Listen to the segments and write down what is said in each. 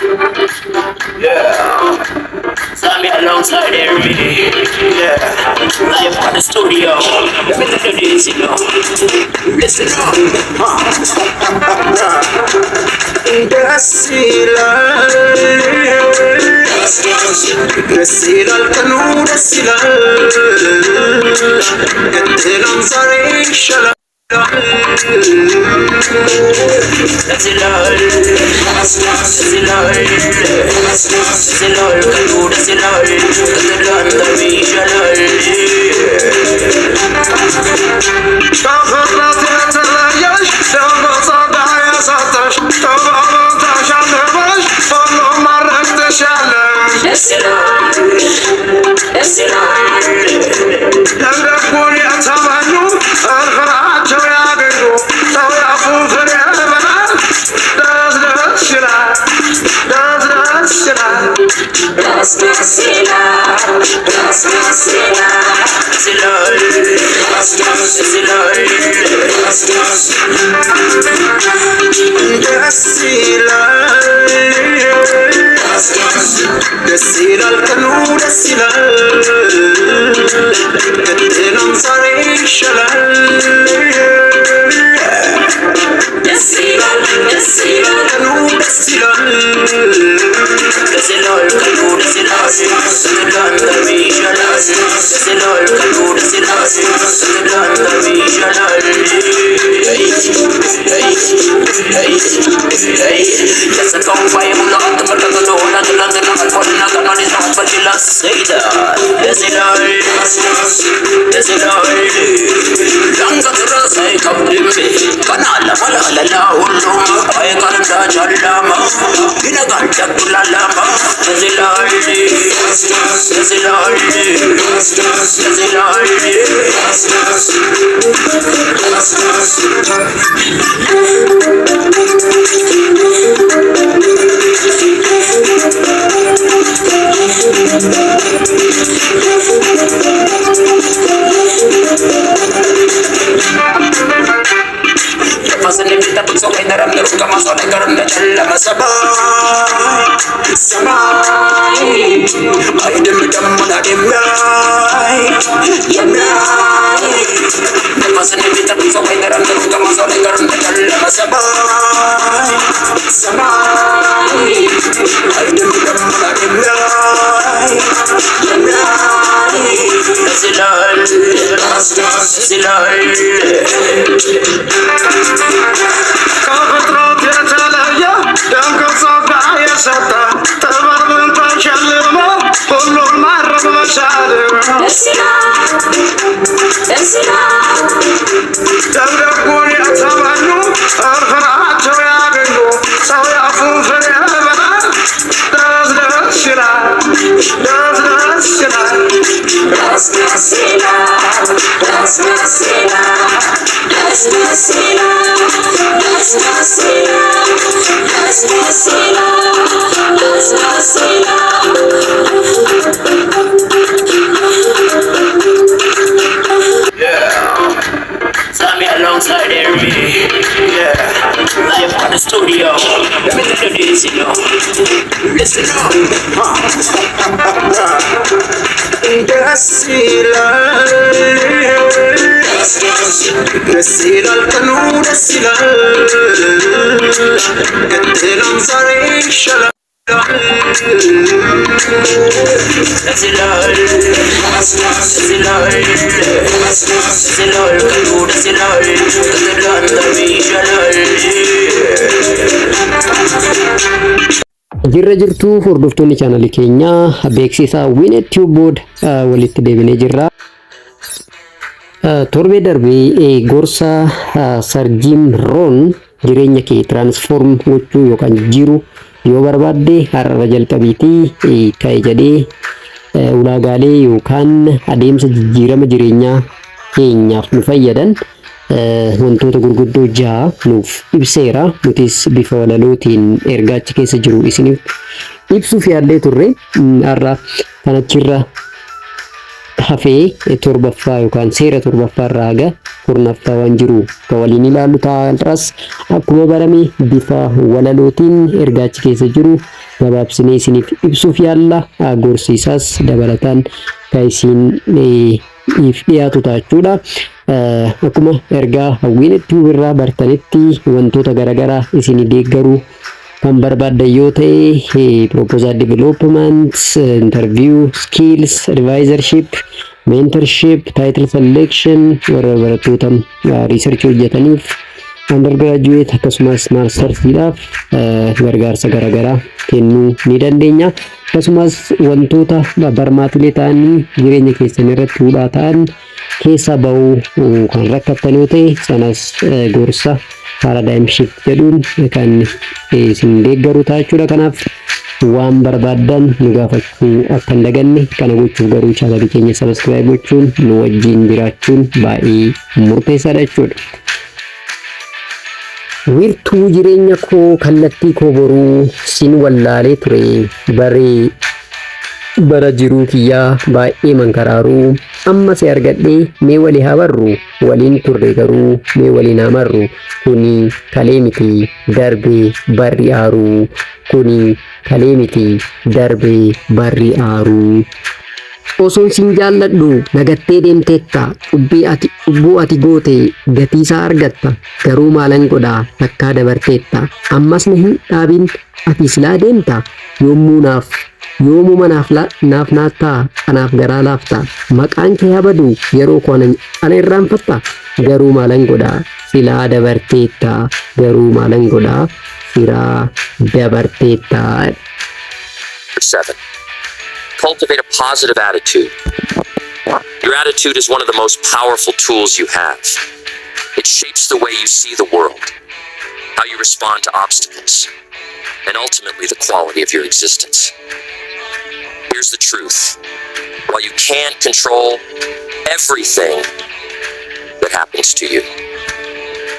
Yeah. Sammy alongside Henry. Yeah. Live at the studio. Let me tell you this, you know. Listen up. دسيلا القانون دسيلا قدنا نصاري شلا دسيلا القانون دسيلا قدنا نصاري شلا دسيلا القانون دسيلا دسيلا القانون دسيلا قدنا نصاري شلا دسيلا القانون دسيلا قدنا نصاري شلا يسكن فايم لقد مرتضونا دلنا الفرنا كمان يزعج بالله سيدا دسيلاي لانك تراسي كبرمي كنا لما لا ولوم اي كان داجال لاما هنا كان تقول لاما دسيلاي Pasal kita pun sampai dalam neraka masuk negara dalam samai ai dem mana dem pasal kita pun sampai dalam neraka masuk negara dalam samai ai dem mana dem silal كاغطرات يا تلايا دانك صبع يا شتا تبر من تشلما كل مرة مشاعر تبرقون يا تمنو أرخرات يا بنو سوي عفو في الهبنا داز شلا Sammy alongside Henry. Yeah. Live at the studio. Let me tell you this, you know. Listen up. دسيلا القانون دسيلا قدنا نصاري شلا Jirra jirtu hordoftoonni chaanalii keenyaa beeksisa Hawwineet-Tube walitti deebinee jirra. Torbee darbee gorsa sarjiin roon jireenya kee transform gochuu yookaan jiru yoo barbaadde har'a jalqabiitii ka'e jedhee ulaagaalee yookaan adeemsa jijjiirama jireenyaa keenyaaf nu fayyadan wantoota gurguddoo 6 nuuf ibseera. Nutis bifa walalootiin ergaachi keessa jiru isiniif ibsuuf yaallee turre. Har'a kanachirra hafee torbaffaa yookaan seera torbaffaa irraa haga kurnaffaa waan jiru ka waliin ilaallu taa'as akkuma barame bifa walalootiin ergaachi keessa jiru gabaabsinee isiniif ibsuuf yaalla. Gorsiisas dabalataan kan isin if dhiyaatu jechuudha. Akkuma ergaa Hawwineet-Tube irraa bartanitti wantoota garaagaraa isin deeggaruu kan barbaaddan yoo ta'e proposal development, interview, skills, advisorship, mentorship, title selection, warra barattoota research hojjetaniif undergraduate akkasumas mastersiidhaaf gargaarsa garaagaraa kennuu ni dandeenya. Akkasumas wantoota barmaatilee ta'anii jireenya keessan irratti hudhaa ta'an keessa ba'uu kan rakkattan yoo ta'e sanas gorsa paradigm shift jedhuun kan isin deeggaru jechuudha. Kanaaf waan barbaaddan nu gaafachuu akka hin daganne. Kana gochuuf garuu chaanalii keenya subscribe gochuun nu wajjin jiraachuun baay'ee murteessaadha jechuudha. Wiirtuu jireenya koo kallattii koo boruu sin wallaalee ture bara jiruu kiyyaa baay'ee mankaraaruu amma si argadhee mee walii haa barru waliin turre garuu mee waliin haa marru kuni kalee miti darbee barri aaruu kuni kalee miti darbee barri aaruu. Osoon sin jaalladhu nagattee deemteetta cubbuu ati goote gatiisaa argatta garuu maalan godhaa takkaa dabarteetta ammas na hin dhaabin ati silaa deemta yoomuma naaf naattaa anaaf garaa laafta maqaan kee habadu yeroo koo ana irraanfatta garuu maalan godhaa silaa dabarteetta garuu maalan godhaa silaa dabarteetta. 7. Cultivate a positive attitude. Your attitude is one of the most powerful tools you have. It shapes the way you see the world, how you respond to obstacles, and ultimately the quality of your existence. Here's the truth. While you can't control everything that happens to you,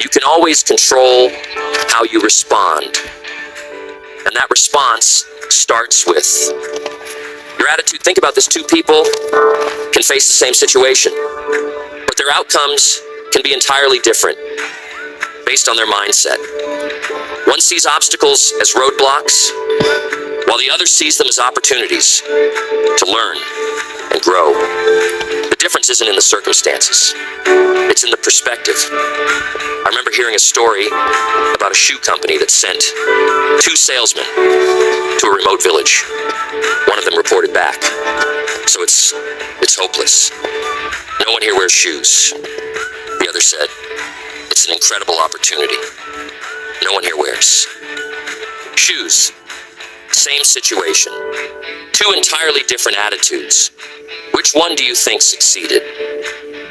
you can always control how you respond. And that response starts with your attitude. Think about this. Two people can face the same situation, but their outcomes can be entirely different based on their mindset. One sees obstacles as roadblocks, while the other sees them as opportunities to learn and grow. The difference isn't in the circumstances, it's in the perspective. I remember hearing a story about a shoe company that sent 2 salesmen to a remote village. One of them reported back. So it's hopeless. No one here wears shoes. The other said, it's an incredible opportunity. No one here wears shoes. Same situation. 2 entirely different attitudes. Which one do you think succeeded?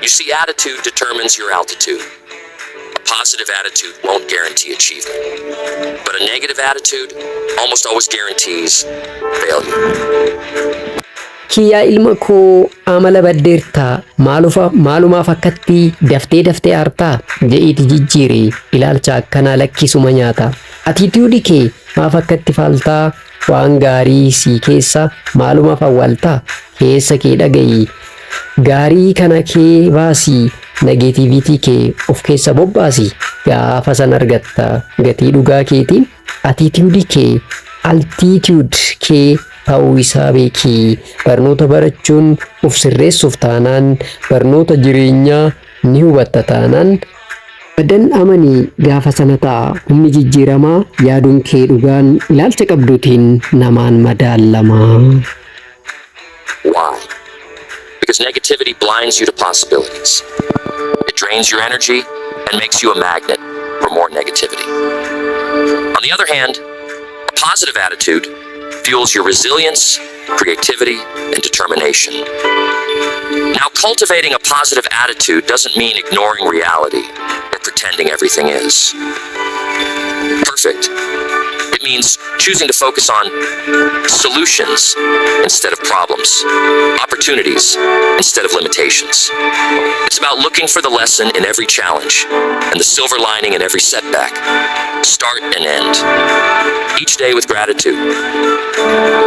You see, attitude determines your altitude. A positive attitude won't guarantee achievement, but a negative attitude almost always guarantees failure. Kiyyaa ilma koo amala baddeertaa maalumaaf akkatti daftee aartaa je'iiti jijjiiri ilaalcha akkanaa lakkisuma nyaata. Atiituudii kee maaf akkatti faaltaa waan gaarii sii keessa maalumaaf awwaaltaa keessa kee dhagayi gaarii kana kee baasii negatiivity kee of keessa bobbaasi gaafa san argatta gatii dhugaa keetiin. Atiituudii kee altitude kee ta'uu isaa beekii. Barnoota barachuun of sirreessuuf taanaan barnoota jireenyaa ni hubatta taanaan badan amanii gaafa sana ta'a humni jijjiiramaa yaaduun kee dhugaan ilaalcha qabduutiin namaan madaalamaa. Why? Because negativity blinds you to possibilities. It drains your energy and makes you a magnet for more negativity. On the other hand, a positive attitude fuels your resilience, creativity, and determination. Now, cultivating a positive attitude doesn't mean ignoring reality or pretending everything is perfect. It means choosing to focus on solutions instead of problems, opportunities instead of limitations. It's about looking for the lesson in every challenge and the silver lining in every setback. Start and end each day with gratitude.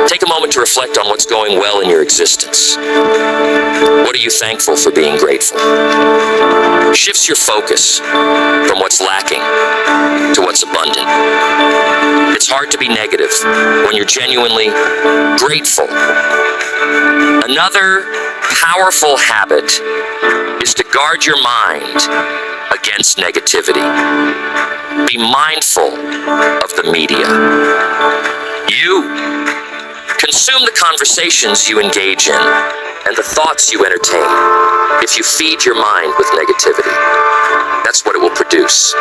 Take a moment to reflect on what's going well in your existence. What are you thankful for being grateful? Shifts your focus from what's lacking to what's abundant. It's hard hard to be negative when you're genuinely grateful. Another powerful habit is to guard your mind against negativity. Be mindful of the media. You consume the conversations you engage in and the thoughts you entertain. If you feed your mind with negativity, that's what it will produce.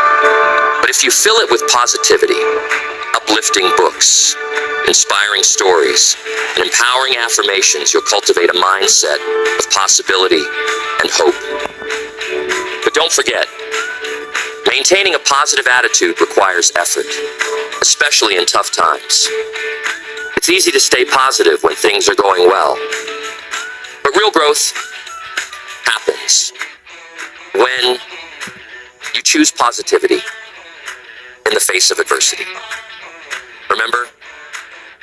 But if you fill it with positivity, uplifting books, inspiring stories, and empowering affirmations, you'll cultivate a mindset of possibility and hope. But don't forget, maintaining a positive attitude requires effort, especially in tough times. It's easy to stay positive when things are going well, but real growth happens when you choose positivity in the face of adversity. Remember,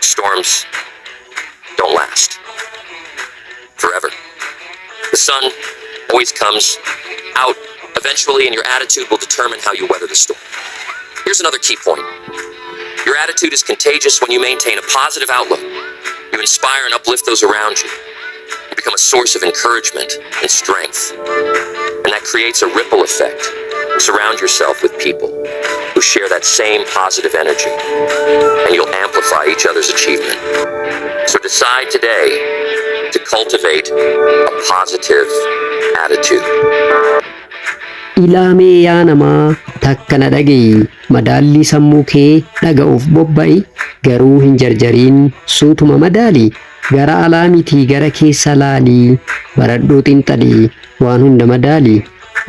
storms don't last forever. The sun always comes out eventually, and your attitude will determine how you weather the storm. Here's another key point. Your attitude is contagious when you maintain a positive outlook. You inspire and uplift those around you. You become a source of encouragement and strength. And that creates a ripple effect. Surround yourself with people who share that same positive energy, and you'll amplify each other's achievement. So decide today to cultivate a positive attitude. Ilaamee yaa namaa takka na dhaga'i madaalli sammuu kee dhaga'uuf bobba'i garuu hin jarjariin suutuma madaali gara alaa mitii gara keessa laalii baradhuu xinxalii waan hunda madaali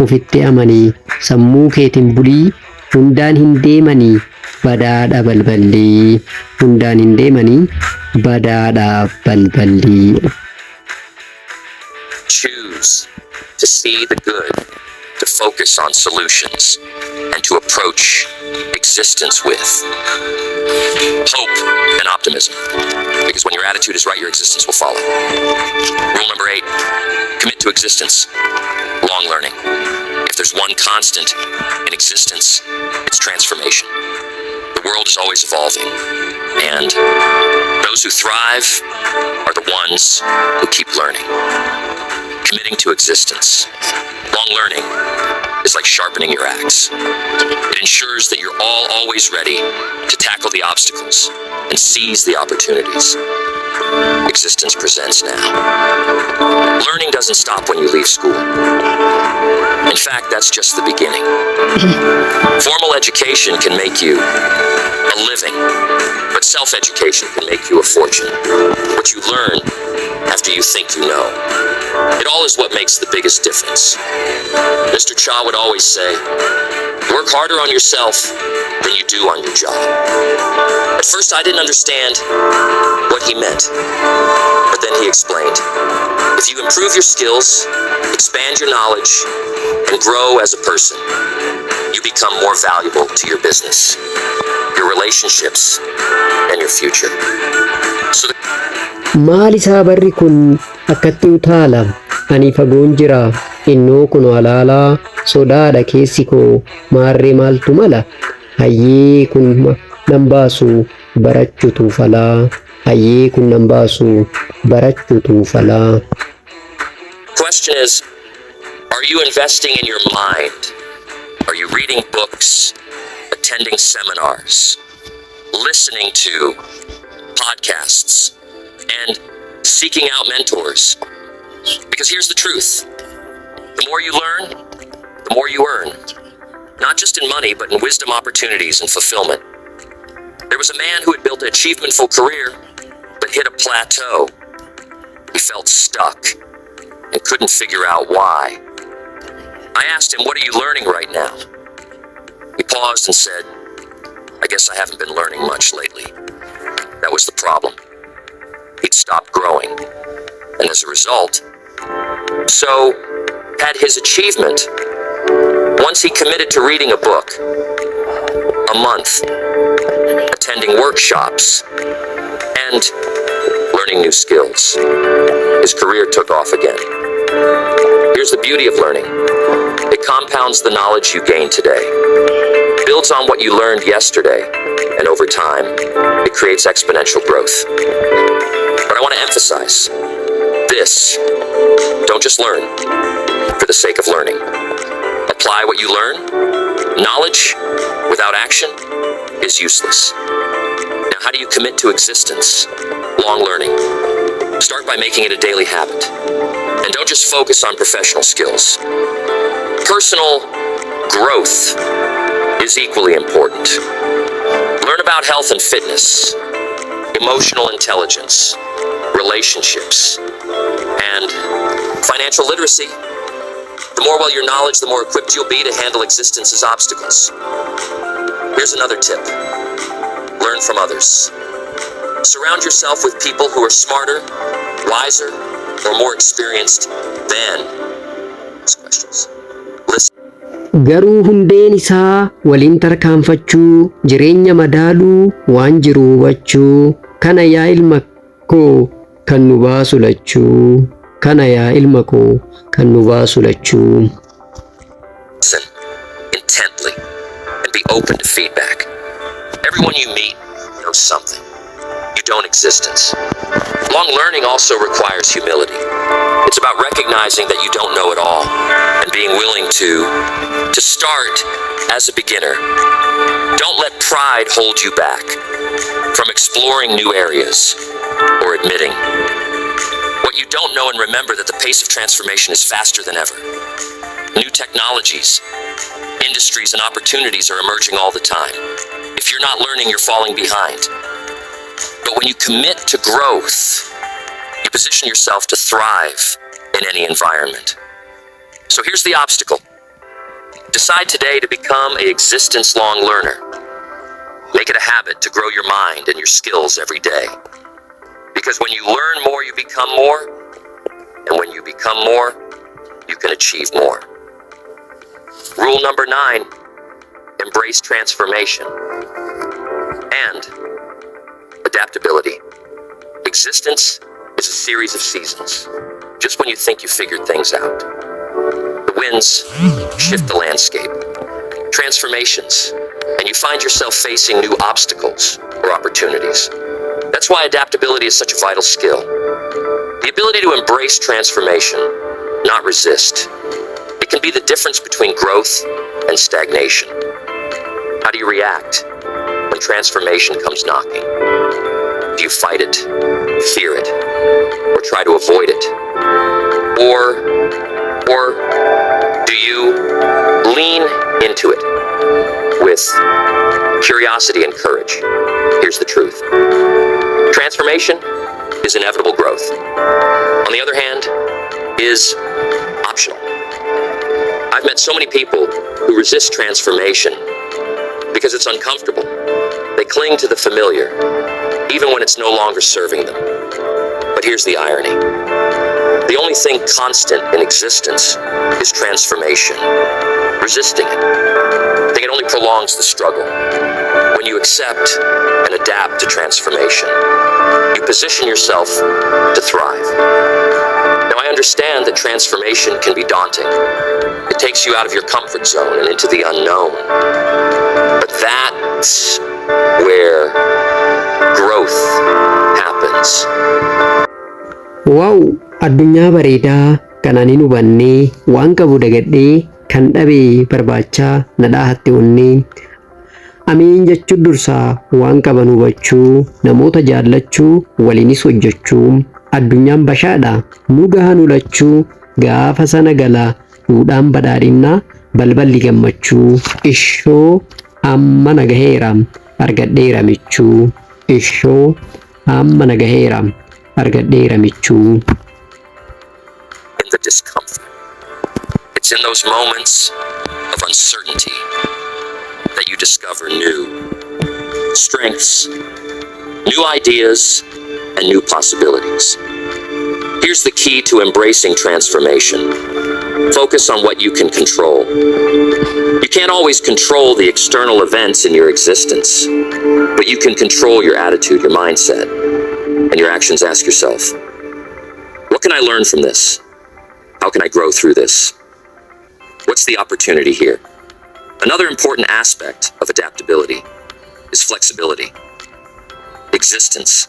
ufitti amanii sammuu keetiin bulii hundaan hin deemanii badaadha balballee hundaan hin deemanii badaadha balballee. Choose to see the good, to focus on solutions, and to approach existence with hope and optimism. Because when your attitude is right, your existence will follow. Rule number 8, commit to existence. Long learning. If there's one constant in existence, it's transformation. The world is always evolving, and those who thrive are the ones who keep learning. Committing to existence. Long learning is like sharpening your axe. It ensures that you're always ready to tackle the obstacles and seize the opportunities existence presents now. Learning doesn't stop when you leave school. In fact, that's just the beginning. Formal education can make you a living, but self-education can make you a fortune. What you learn after you think you know. It all is what makes the biggest difference. Mr. Cha would always say, work harder on yourself than you do on your job. At first I didn't understand what he meant, but then he explained, if you improve your skills, expand your knowledge, and grow as a person, you become more valuable to your business, your relationships, and your future. So Maal isaa barri kun akkatti utaala ani fagoon jira innoo kun alaalaa sodaadha keessi koo maarree maaltu mala hayyee kun nan baasu barachuutu falaa hayyee kun nan baasu barachuutu falaa. Question is, are you investing in your mind? Are you reading books, attending seminars, listening to podcasts, and seeking out mentors? Because here's the truth. The more you learn, the more you earn. Not just in money, but in wisdom, opportunities, and fulfillment. There was a man who had built an achievement-full career, but hit a plateau. He felt stuck and couldn't figure out why. I asked him, what are you learning right now? He paused and said, I guess I haven't been learning much lately. That was the problem. He'd stopped growing. And as a result, so had his achievement. Once he committed to reading a book, a month, attending workshops, and learning new skills, his career took off again. Here's the beauty of learning. It compounds the knowledge you gain today, builds on what you learned yesterday, and over time, it creates exponential growth. But I want to emphasize this: don't just learn for the sake of learning. Apply what you learn. Knowledge without action is useless. Now, how do you commit to existence? Long learning. Start by making it a daily habit. And don't just focus on professional skills. Personal growth is equally important. Learn about health and fitness, emotional intelligence, relationships, and financial literacy. The more well your knowledge, the more equipped you'll be to handle existence's obstacles. Here's another tip. Learn from others. Surround yourself with people who are smarter, wiser, or more experienced than these questions. Listen. Garuu hundeen isaa waliin tarkaanfachuu, jireenya madaaluu, waan jiru hubachuu, kana yaa ilma koo kan nu baasu lachuu, kana yaa ilma koo kan nu baasu lachuu. Listen intently and be open to feedback. Everyone you meet knows something. You don't existence. Long learning also requires humility. It's about recognizing that you don't know it all and being willing to start as a beginner. Don't let pride hold you back from exploring new areas or admitting what you don't know, and remember that the pace of transformation is faster than ever. New technologies, industries, and opportunities are emerging all the time. If you're not learning, you're falling behind. But when you commit to growth, you position yourself to thrive in any environment. So here's the obstacle. Decide today to become an existence-long learner. Make it a habit to grow your mind and your skills every day. Because when you learn more, you become more. And when you become more, you can achieve more. Rule number 9, embrace transformation and adaptability. Existence is a series of seasons. Just when you think you figured things out, the winds shift the landscape, transformations, and you find yourself facing new obstacles or opportunities. That's why adaptability is such a vital skill. The ability to embrace transformation, not resist. It can be the difference between growth and stagnation. How do you react when transformation comes knocking? Do you fight it, fear it, or try to avoid it? Or do you lean into it with curiosity and courage? Here's the truth. Transformation is inevitable growth. On the other hand, is optional. I've met so many people who resist transformation because it's uncomfortable. They cling to the familiar, even when it's no longer serving them. But here's the irony. The only thing constant in existence is transformation. Resisting it, I think it only prolongs the struggle. When you accept and adapt to transformation, you position yourself to thrive. Now, I understand that transformation can be daunting. It takes you out of your comfort zone and into the unknown. But that's where growth happens. Wow, addunyaa bareedaa kanaan hin hubannee waan qabu dagadhee kan dhabe barbaachaa nadhaahatte onnee. Amiin jechuun dursaa waan qaban hubachuu, namoota jaallachuu, waliinis hojjechuu, addunyaan bashaadha nu gahan ulachuu, gaafa sana gala duudhaan badhaadhinnaa balballi gammachuu, ishoo amma nagaheera argadheera michuu, ishoo amma nagaheera argadheera michuu. In the discomfort, it's in those moments of uncertainty that you discover new strengths, new ideas, and new possibilities. Here's the key to embracing transformation. Focus on what you can control. You can't always control the external events in your existence, but you can control your attitude, your mindset, and your actions. Ask yourself, what can I learn from this? How can I grow through this? What's the opportunity here? Another important aspect of adaptability is flexibility. Existence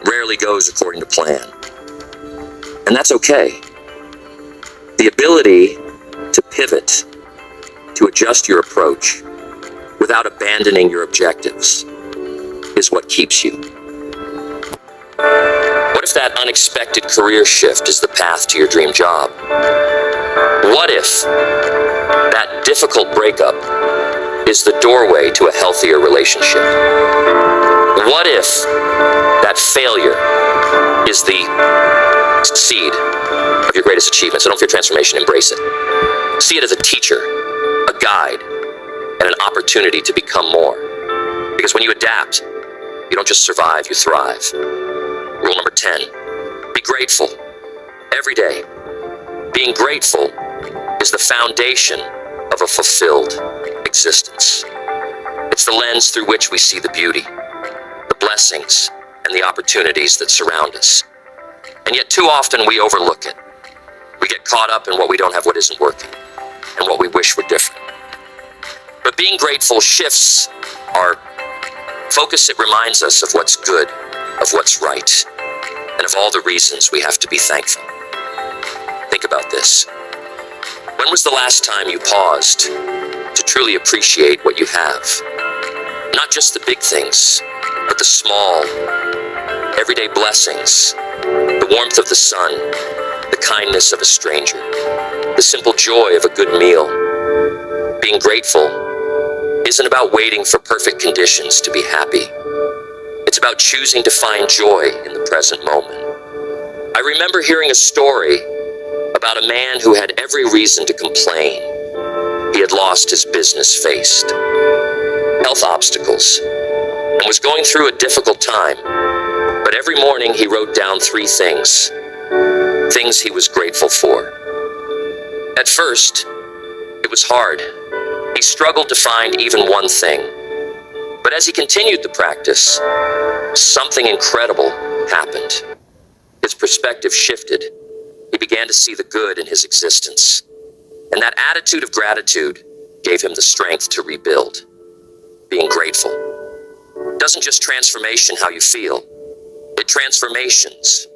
rarely goes according to plan. And that's okay. The ability to pivot, to adjust your approach without abandoning your objectives is what keeps you. What if that unexpected career shift is the path to your dream job? What if that difficult breakup is the doorway to a healthier relationship? What if that failure is the seed of your greatest achievements? So don't fear transformation, embrace it. See it as a teacher, a guide, and an opportunity to become more. Because when you adapt, you don't just survive, you thrive. Rule number 10, be grateful every day. Being grateful is the foundation of a fulfilled existence. It's the lens through which we see the beauty, the blessings, and the opportunities that surround us. And yet too often we overlook it. We get caught up in what we don't have, what isn't working, and what we wish were different. But being grateful shifts our focus. It reminds us of what's good, of what's right, and of all the reasons we have to be thankful. Think about this. When was the last time you paused to truly appreciate what you have? Not just the big things, but the small, everyday blessings, the warmth of the sun, the kindness of a stranger, the simple joy of a good meal. Being grateful isn't about waiting for perfect conditions to be happy. It's about choosing to find joy in the present moment. I remember hearing a story about a man who had every reason to complain. He had lost his business, faced health obstacles, and was going through a difficult time. But every morning he wrote down 3 things he was grateful for. At first, it was hard. He struggled to find even one thing. But as he continued the practice, something incredible happened. His perspective shifted. He began to see the good in his existence. And that attitude of gratitude gave him the strength to rebuild. Being grateful doesn't just transformation how you feel. It transformations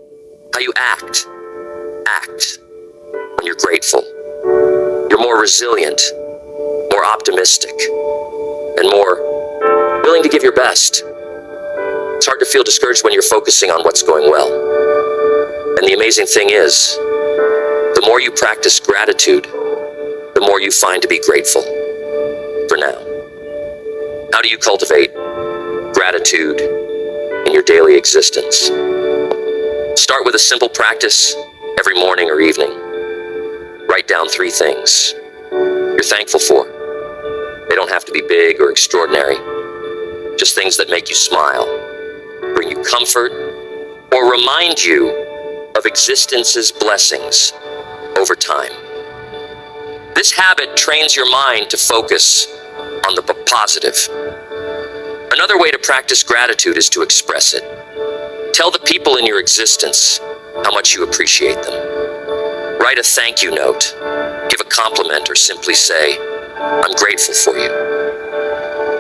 how you act. Act when you're grateful. You're more resilient, more optimistic, and more willing to give your best. It's hard to feel discouraged when you're focusing on what's going well. And the amazing thing is, the more you practice gratitude, the more you find to be grateful. For now, how do you cultivate gratitude in your daily existence? Start with a simple practice every morning or evening. Write down 3 things you're thankful for. They don't have to be big or extraordinary. Just things that make you smile, bring you comfort, or remind you of existence's blessings over time. This habit trains your mind to focus on the positive. Another way to practice gratitude is to express it. Tell the people in your existence how much you appreciate them. Write a thank you note, give a compliment, or simply say, I'm grateful for you.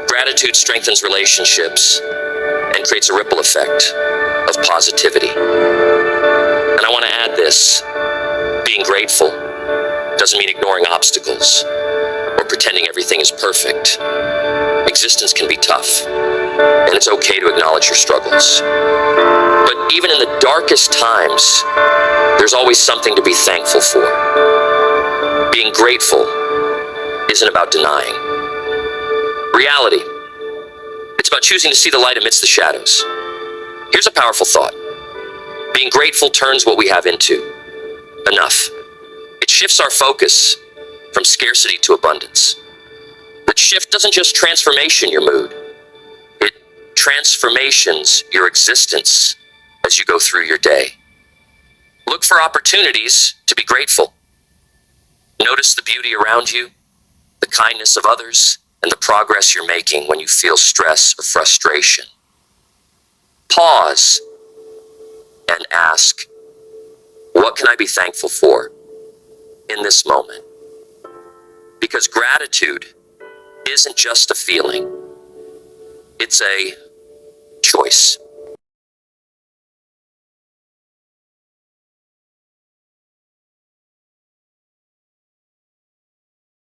Gratitude strengthens relationships and creates a ripple effect of positivity. And I want to add this, being grateful doesn't mean ignoring obstacles or pretending everything is perfect. Existence can be tough, and it's okay to acknowledge your struggles. But even in the darkest times, there's always something to be thankful for. Being grateful isn't about denying reality. It's about choosing to see the light amidst the shadows. Here's a powerful thought. Being grateful turns what we have into enough. It shifts our focus from scarcity to abundance. That shift doesn't just transformation your mood. It transformations your existence as you go through your day. Look for opportunities to be grateful. Notice the beauty around you, the kindness of others, and the progress you're making when you feel stress or frustration. Pause and ask, what can I be thankful for in this moment? Because gratitude isn't just a feeling. It's a choice.